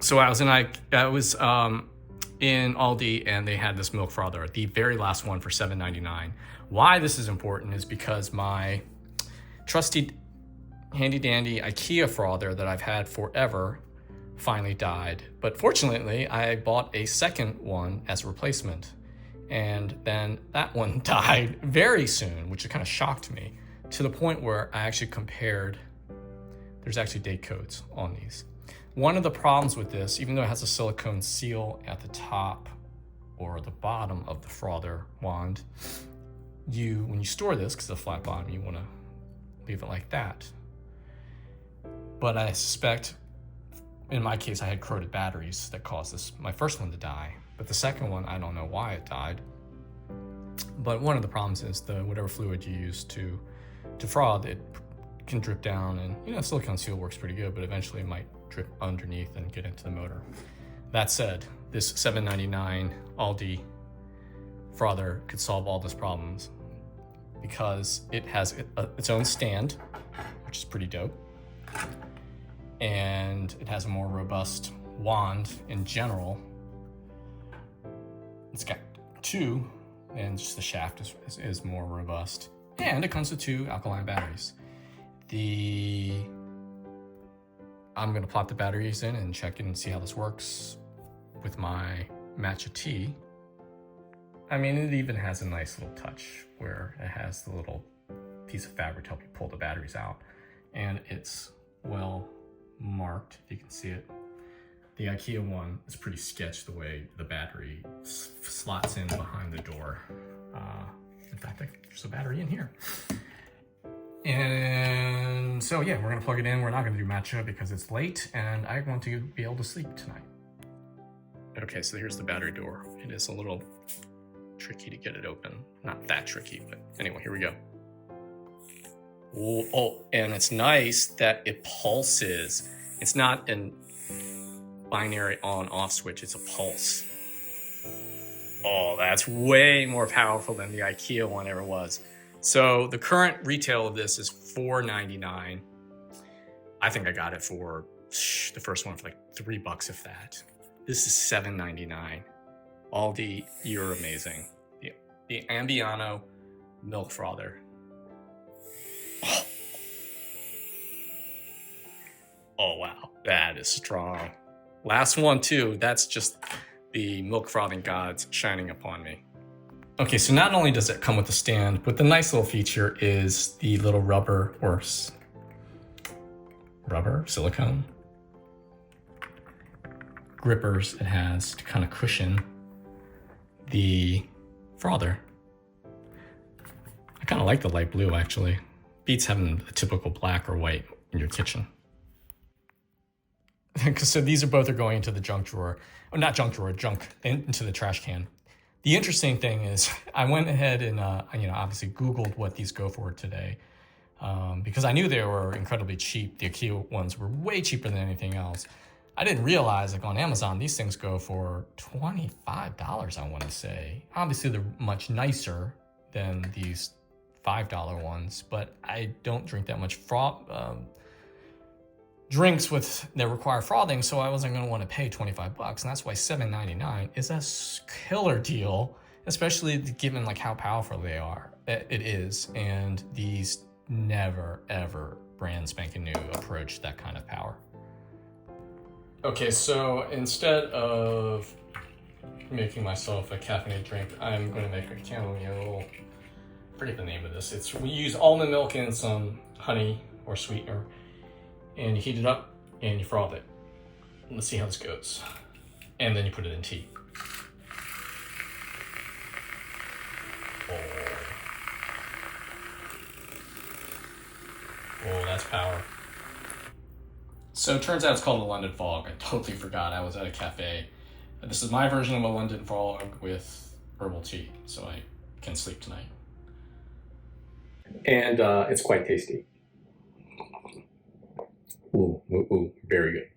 So I was in in Aldi, and they had this milk frother, the very last one for $7.99. Why this is important is because my trusty handy dandy IKEA frother that I've had forever finally died. But fortunately, I bought a second one as a replacement. And then that one died very soon, which kind of shocked me, to the point where I actually compared. There's actually date codes on these. One of the problems with this, even though it has a silicone seal at the top or the bottom of the frother wand, when you store this, because it's a flat bottom, you want to leave it like that. But I suspect, in my case, I had corroded batteries that caused my first one to die. But the second one, I don't know why it died. But one of the problems is whatever fluid you use to froth, it can drip down, and silicone seal works pretty good, but eventually it might drip underneath and get into the motor. That said, this $7.99 Aldi frother could solve all those problems because it has its own stand, which is pretty dope, and it has a more robust wand in general. It's got two, and just the shaft is more robust, and it comes with 2 alkaline batteries. I'm gonna plop the batteries in and check in and see how this works with my matcha tea. I mean, it even has a nice little touch where it has the little piece of fabric to help you pull the batteries out. And it's well marked, if you can see it. The IKEA one is pretty sketch the way the battery slots in behind the door. In fact, there's a battery in here. And so yeah, we're gonna plug it in. We're not gonna do matcha because it's late and I want to be able to sleep tonight. Okay, so here's the battery door. It is a little tricky to get it open. Not that tricky, but anyway, here we go. Oh, and it's nice that it pulses. It's not a binary on-off switch, it's a pulse. Oh, that's way more powerful than the IKEA one ever was. So the current retail of this is $4.99. I think I got it for the first one for like $3, if that. This is $7.99. Aldi, you're amazing. The Ambiano milk frother. Oh wow, that is strong. Last one too. That's just the milk frothing gods shining upon me. Okay, so not only does it come with a stand, but the nice little feature is the little rubber silicone grippers it has to kind of cushion the frother. I kind of like the light blue actually. Beats having the typical black or white in your kitchen. So these are going into the junk drawer, or not junk drawer, into the trash can. The interesting thing is I went ahead and obviously Googled what these go for today, because I knew they were incredibly cheap. The IKEA ones were way cheaper than anything else. I didn't realize, like on Amazon, these things go for $25, I want to say. Obviously, they're much nicer than these $5 ones, but I don't drink that much drinks that require frothing, so I wasn't going to want to pay $25, and that's why $7.99 is a killer deal, especially given like how powerful they are. It is, and these never ever brand spanking new approach that kind of power. Okay, so instead of making myself a caffeinated drink, I'm going to make a chamomile. I forget the name of this. We use almond milk and some honey or sweetener, and you heat it up and you froth it. Let's see how this goes. And then you put it in tea. Oh, that's power. So it turns out it's called a London Fog. I totally forgot. I was at a cafe. This is my version of a London Fog with herbal tea, so I can sleep tonight. And it's quite tasty. Ooh, very good.